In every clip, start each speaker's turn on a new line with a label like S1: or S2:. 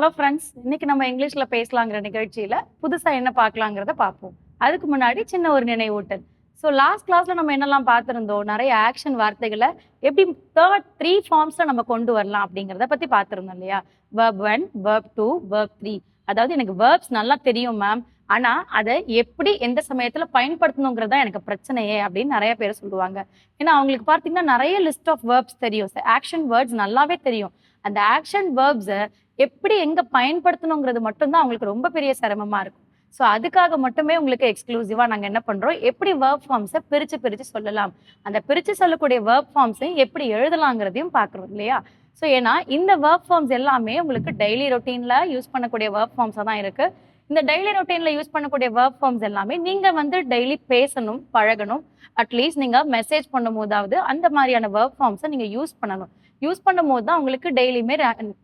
S1: Hello friends, இன்னைக்கு நம்ம இங்கிலீஷ்ல பேசலாங்கிற நிகழ்ச்சியில புதுசா என்ன பார்க்கலாங்கிறத பார்ப்போம். அதுக்கு முன்னாடி சின்ன ஒரு நினைவூட்டல். ஸோ லாஸ்ட் கிளாஸ்ல நம்ம என்னெல்லாம் பார்த்துருந்தோம், நிறைய ஆக்ஷன் வார்த்தைகளை எப்படி தேர்ட் 3 ஃபார்ம்ஸ்ல நம்ம கொண்டு வரலாம் அப்படிங்கிறத பத்தி பார்த்துருந்தோம் இல்லையா? verb 1, verb 2, verb 3. அதாவது எனக்கு verbs நல்லா தெரியும் மேம், ஆனா அதை எப்படி எந்த சமயத்துல பயன்படுத்தணுங்கிறதா எனக்கு பிரச்சனையே அப்படின்னு நிறைய பேர் சொல்லுவாங்க. ஏன்னா அவங்களுக்கு பார்த்தீங்கன்னா நிறைய லிஸ்ட் ஆஃப் verbs தெரியும், ஆக்ஷன் வேர்ட்ஸ் நல்லாவே தெரியும். அந்த ஆக்ஷன் வேர்ப்ஸை எப்படி எங்க பயன்படுத்தணுங்கிறது மட்டும்தான் அவங்களுக்கு ரொம்ப பெரிய சிரமமா இருக்கும். ஸோ அதுக்காக மட்டுமே உங்களுக்கு எக்ஸ்க்ளூசிவா நாங்க என்ன பண்றோம், எப்படி வேர்ப் ஃபார்ம்ஸை பிரிச்சு பிரிச்சு சொல்லலாம், அந்த பிரிச்சு சொல்லக்கூடிய வேர்ப் ஃபார்ம்ஸை எப்படி எழுதலாங்கிறதையும் பார்க்குறோம் இல்லையா? ஸோ ஏன்னா இந்த வேர்ப் ஃபார்ம்ஸ் எல்லாமே உங்களுக்கு டெய்லி ரொட்டீன்ல யூஸ் பண்ணக்கூடிய வேர்ப் ஃபார்ம்ஸாக தான் இருக்கு. இந்த டெய்லி ரொட்டீன்ல யூஸ் பண்ணக்கூடிய வேர்ப் ஃபார்ம்ஸ் எல்லாமே நீங்க வந்து டெய்லி பேசணும், பழகணும். அட்லீஸ்ட் நீங்க மெசேஜ் பண்ணும் போதாவது அந்த மாதிரியான வேர்ப் ஃபார்ம்ஸை நீங்க யூஸ் பண்ணணும். யூஸ் பண்ணும் போது தான் உங்களுக்கு டெய்லியுமே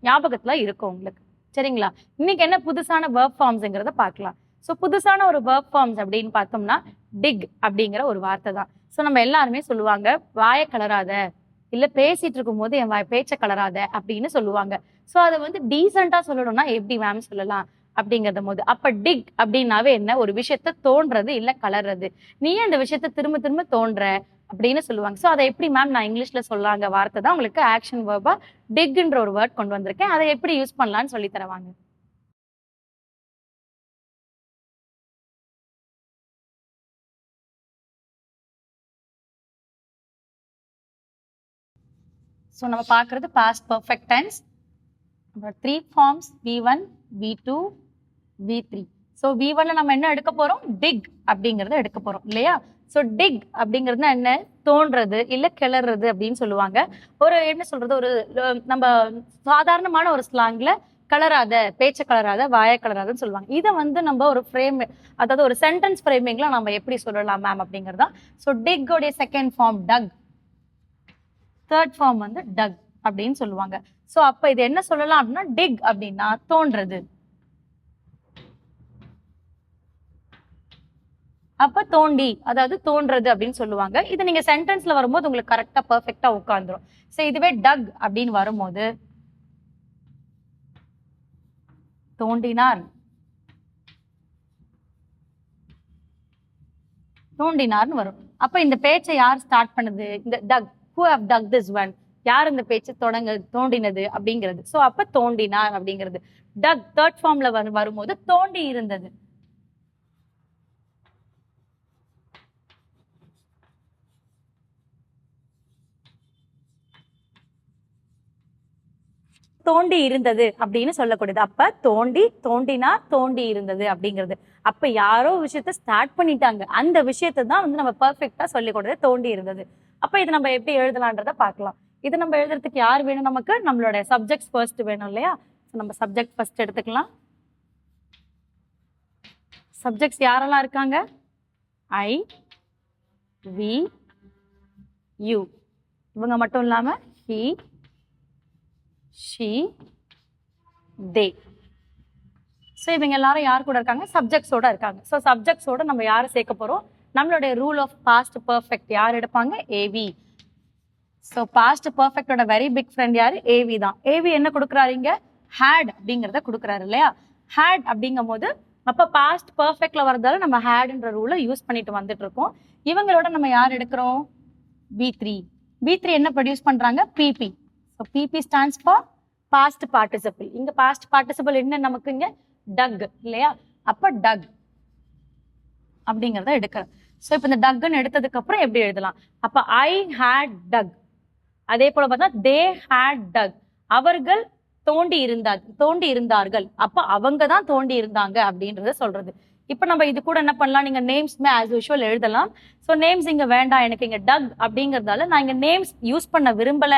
S1: ஞாபகத்துல இருக்கும் உங்களுக்கு. சரிங்களா? இன்னைக்கு என்ன புதுசான வேர்ப் ஃபார்ம்ஸ்ங்கிறத பார்க்கலாம். ஸோ புதுசான ஒரு வேர்ப் ஃபார்ம்ஸ் அப்படின்னு பார்த்தோம்னா டிக் அப்படிங்கிற ஒரு வார்த்தை தான். ஸோ நம்ம எல்லாருமே சொல்லுவாங்க, வாயை கலராத, இல்ல பேசிட்டு இருக்கும் போது என் பேச்சை கலராத அப்படின்னு சொல்லுவாங்க. ஸோ அதை வந்து டீசெண்டா சொல்லணும்னா எப்படி மேம் சொல்லலாம் அப்படிங்கிறத போது, அப்ப டிக் அப்படின்னாவே என்ன, ஒரு விஷயத்த தோன்றது இல்ல கலர்றது. நீ இந்த விஷயத்த திரும்ப திரும்ப தோன்ற அப்படின்னு சொல்லுவாங்க. ஸோ அதை எப்படி மேம் நான் இங்கிலீஷ்ல சொல்லாங்க வார்த்தை தான் உங்களுக்கு ஆக்ஷன் வேர்பா டிக்ன்ற ஒரு வேர்ட் கொண்டு வந்திருக்கேன். அதை எப்படி யூஸ் பண்ணலாம்னு சொல்லி தருவாங்க. ஸோ நம்ம பார்க்கறது past perfect tense. 3 forms V1, V2, V3. So V1ல நம்ம என்ன எடுக்க போறோம், டிக் அப்படிங்கறத எடுக்க போறோம் இல்லையா? ஸோ டிக் அப்படிங்கிறது என்ன, தோன்றது இல்ல கிளறது அப்படின்னு சொல்லுவாங்க. ஒரு என்ன சொல்றது, ஒரு நம்ம சாதாரணமான ஒரு ஸ்லாங்ல கலராத, பேச்ச கலராத, வாய கலராதன்னு சொல்லுவாங்க. இதை வந்து நம்ம ஒரு ஃப்ரேம், அதாவது ஒரு சென்டென்ஸ் ஃப்ரேமிங்ல நம்ம எப்படி சொல்லலாம் மேம் அப்படிங்கிறதா. ஸோ டிக் உடைய செகண்ட் ஃபார்ம் டக், தேர்ட் ஃபார்ம் வந்து டக் அப்படின்னு சொல்லுவாங்க. ஸோ அப்ப இது என்ன சொல்லலாம் அப்படின்னா, டிக் அப்படின்னா தோன்றது, அப்ப தோண்டி, அதாவது தோன்றது அப்படின்னு சொல்லுவாங்க. இது நீங்க சென்டென்ஸ்ல வரும்போது உங்களுக்கு கரெக்டா பெர்ஃபெக்ட்டா உட்கார்ந்துரும். சோ இதுவே டக் அப்படின்னு வரும்போது தோண்டினார், தோண்டினார்னு வரும். அப்ப இந்த பேச்சை யார் ஸ்டார்ட் பண்ணது, இந்த டக், who have dug this one, யார் இந்த பேச்சு தோண்டினது அப்படிங்கிறது. சோ அப்ப தோண்டினார் அப்படிங்கிறது. டக் தேர்ட் ஃபார்ம்ல வரும்போது தோண்டி இருந்தது. தோண்டி இருந்தது அப்படின்னு சொல்லக்கூடியது. அப்ப தோண்டி, தோண்டினா, தோண்டி இருந்தது அப்படிங்கிறது. அப்ப யாரோ விஷயத்த ஸ்டார்ட் பண்ணிட்டாங்க, அந்த விஷயத்தை தான் வந்து நம்ம பெர்ஃபெக்ட்டா சொல்லிக் கொடுத்தது தோண்டி இருந்தது. அப்ப இது நம்ம எப்படி எழுதலான்றத பார்க்கலாம். இது நம்ம எழுதுறதுக்கு யார் வேணும், நமக்கு நம்மளோட சப்ஜெக்ட்ஸ் ஃபர்ஸ்ட் வேணும் இல்லையா? நம்ம சப்ஜெக்ட் ஃபர்ஸ்ட் எடுத்துக்கலாம். சப்ஜெக்ட்ஸ் யாரெல்லாம் இருக்காங்க, ஐ, வி, யூ. இவங்க மட்டும் இல்லாம ஹி, she, they. ஸோ இவங்க எல்லாரும் யார் கூட இருக்காங்க, சப்ஜெக்ட்ஸோட இருக்காங்க. ஸோ சப்ஜெக்ட்ஸோட நம்ம யாரை சேர்க்க போறோம், நம்மளுடைய ரூல் ஆஃப் பாஸ்ட் பர்ஃபெக்ட் யார் எடுப்பாங்க, ஏவி. ஸோ பாஸ்ட் பர்ஃபெக்டோட வெரி பிக் ஃப்ரெண்ட் யாரு, ஏவி தான். ஏவி என்ன கொடுக்குறாரு இங்க, ஹேட் அப்படிங்கிறத கொடுக்குறாரு இல்லையா? ஹேட் அப்படிங்கும் போது அப்ப பாஸ்ட் பர்ஃபெக்ட்ல வரதால நம்ம ஹேட்ன்ற ரூலை யூஸ் பண்ணிட்டு வந்துட்டு இருக்கோம். இவங்களோட நம்ம யார் எடுக்கிறோம், V3. V3 என்ன ப்ரொடியூஸ் பண்றாங்க, PP. So PP stands for past participle. இங்க பாஸ்ட் பார்ட்டிசிபிள் என்ன நமக்கு இங்க டக் இல்லையா? அப்ப டக் அப்படிங்கிறத எடுக்கிறேன். ஸோ இப்போ இந்த டக்குன்னு எடுத்ததுக்கு அப்புறம் எப்படி எழுதலாம், அப்ப ஐ ஹேட் டக். அதே போல பார்த்தா தே ஹேட் டக், அவர்கள் தோண்டி இருந்தார்கள். அப்ப அவங்க தான் தோண்டி இருந்தாங்க அப்படின்றத சொல்றது. இப்ப நம்ம இது கூட என்ன பண்ணலாம், நீங்க நேம்ஸ்மே ஆஸ் யூஷுவல் எழுதலாம். ஸோ நேம்ஸ் இங்க வேண்டாம், எனக்கு இங்க டக் அப்படிங்கறதால நான் இங்க நேம்ஸ் யூஸ் பண்ண விரும்பல,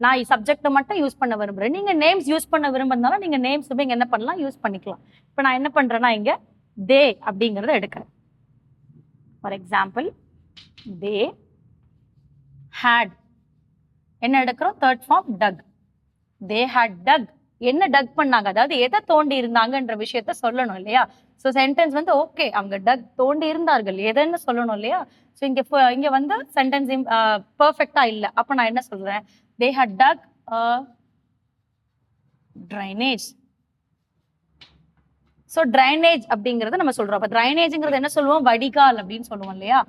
S1: நான் சப்ஜெக்ட் மட்டும் யூஸ் பண்ண விரும்புறேன். நீங்க நேம்ஸ் யூஸ் பண்ண விரும்புறதுனால நீங்க நேம்ஸ் இங்க என்ன பண்ணலாம், யூஸ் பண்ணிக்கலாம். இப்ப நான் என்ன பண்றேன்னா இங்க தே அப்படிங்கறத எடுக்கிறேன். ஃபார் எக்ஸாம்பிள் தே ஹேட், என்ன எடுக்கிறோம், third form took. They had took, என்ன டக் பண்ணாங்க, அதாவது எதை தோண்டி இருந்தாங்கன்ற விஷயத்த சொல்லணும் இல்லையா? ஸோ சென்டென்ஸ் வந்து ஓகே, அவங்க டக் தோண்டி இருந்தார்கள் எதுன்னு சொல்லணும் இல்லையா? ஸோ இங்க வந்து சென்டென்ஸ் பர்ஃபெக்டா இல்லை. அப்ப நான் என்ன சொல்றேன், they had dug a drainage. So drainage அப்படிங்கறத நம்ம சொல்றோம். அப்ப ட்ரைனேஜ்ங்கிறது என்ன சொல்லுவோம்? வடிகால் அப்படின்னு சொல்லுவோம் இல்லையா?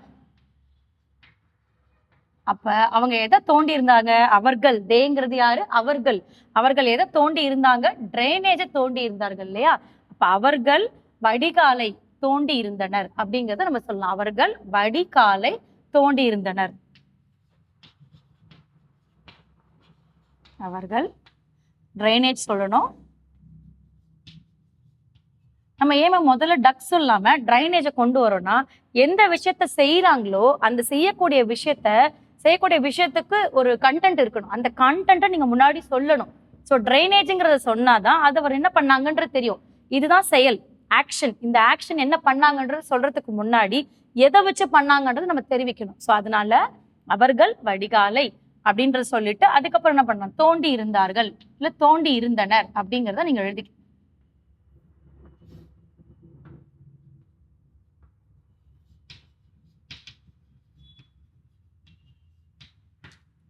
S1: அப்ப அவங்க எதை தோண்டி இருந்தாங்க? அவர்கள். தேங்கிறது யாரு? அவர்கள். அவர்கள் எதை தோண்டி இருந்தாங்க? ட்ரைனேஜை தோண்டி இருந்தார்கள் இல்லையா? அப்ப அவர்கள் வடிகாலை தோண்டி இருந்தனர் அப்படிங்கறத நம்ம சொல்லலாம். அவர்கள் வடிகாலை தோண்டி இருந்தனர். அவர்கள் ட்ரைனேஜ் சொல்லணும். நம்ம ஏன் முதல்ல டக் சொல்லாம ட்ரைனேஜை கொண்டு வரோம்னா, எந்த விஷயத்த செய்யறாங்களோ அந்த செய்யக்கூடிய விஷயத்துக்கு ஒரு கண்டென்ட் இருக்கணும். அந்த கண்டென்ட்டை நீங்க முன்னாடி சொல்லணும். ஸோ ட்ரைனேஜ்ங்கிறத சொன்னாதான் அது அவர் என்ன பண்ணாங்கன்றது தெரியும். இதுதான் செயல், ஆக்ஷன். இந்த ஆக்ஷன் என்ன பண்ணாங்கன்றது சொல்றதுக்கு முன்னாடி எதை வச்சு பண்ணாங்கன்றது நம்ம தெரிவிக்கணும். ஸோ அதனால அவர்கள் வடிகாலை அப்படின்றத சொல்லிட்டு அதுக்கப்புறம் என்ன பண்ணலாம்? தோண்டி இருந்தார்கள் இல்ல தோண்டி இருந்தனர் அப்படிங்கிறத நீங்க எழுதி.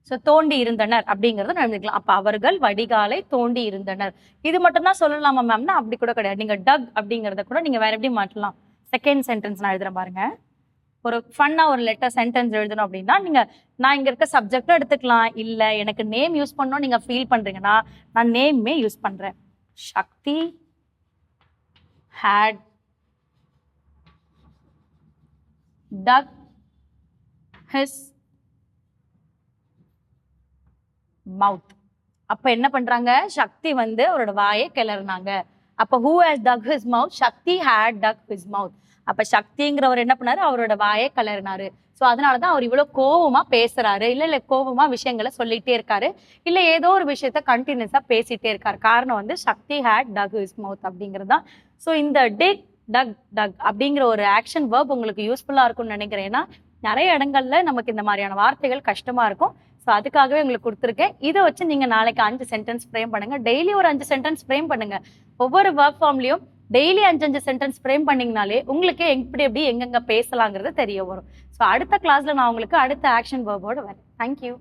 S1: ஸோ தோண்டி இருந்தனர் அப்படிங்கறத எழுதிக்கலாம். அப்ப அவர்கள் வடிகாலை தோண்டி இருந்தனர். இது மட்டும் தான் சொல்லலாமா மேம்னா? அப்படி கூட கிடையாது. நீங்க டக் அப்படிங்கறத கூட நீங்க வேற எப்படி மாற்றலாம்? செகண்ட் சென்டென்ஸ் நான் எழுதுறேன் பாருங்க. ஒரு ஃபன்னா ஒரு லெட்டர் சென்டென்ஸ் எழுதணும் அப்படின்னா நான் இங்க இருக்க சப்ஜெக்டும் எடுத்துக்கலாம். இல்ல எனக்கு நேம் யூஸ் பண்ணணும் நீங்க ஃபீல் பண்றீங்கன்னா நான் நேமே யூஸ் பண்றேன். சக்தி had dug his மவுத். அப்ப என்ன பண்றாங்க? சக்தி வந்து அவரோட வாயை கிளறினாங்க. அப்ப who has dug his mouth? Sakthi had dug his mouth. அப்ப சக்திங்கிறவர் என்ன பண்ணாரு? அவரோட வாயை கிளறினாரு. சோ அதனாலதான் அவர் இவ்வளவு கோபமா பேசுறாரு. இல்ல கோபமா விஷயங்களை சொல்லிட்டே இருக்காரு. இல்ல ஏதோ ஒரு விஷயத்த கண்டினியூஸா பேசிட்டே இருக்காரு. காரணம் வந்து சக்தி had dug his mouth அப்படிங்கிறது தான். சோ இந்த dig, dug, dug அப்படிங்கிற ஒரு ஆக்ஷன் வேர்ப் உங்களுக்கு யூஸ்ஃபுல்லா இருக்கும்னு நினைக்கிறேன். ஏன்னா நிறைய இடங்கள்ல நமக்கு இந்த மாதிரியான வார்த்தைகள் கஷ்டமா இருக்கும். ஸோ அதுக்காகவே உங்களுக்கு கொடுத்துருக்கேன். இதை வச்சு நீங்க நாளைக்கு 5 சென்டென்ஸ் ஃப்ரேம் பண்ணுங்க. டெய்லி ஒரு 5 சென்டென்ஸ் ஃப்ரேம் பண்ணுங்க. ஒவ்வொரு ஒர்க் ஃபார்ம்லயும் டெய்லி 5 சென்டென்ஸ் ஃப்ரேம் பண்ணீங்கனாலே உங்களுக்கு எப்படி எங்கெங்க பேசலாங்கிறது தெரிய வரும். ஸோ அடுத்த கிளாஸ்ல நான் உங்களுக்கு அடுத்த ஆக்ஷன் வேர்போட வரேன். தேங்க்யூ.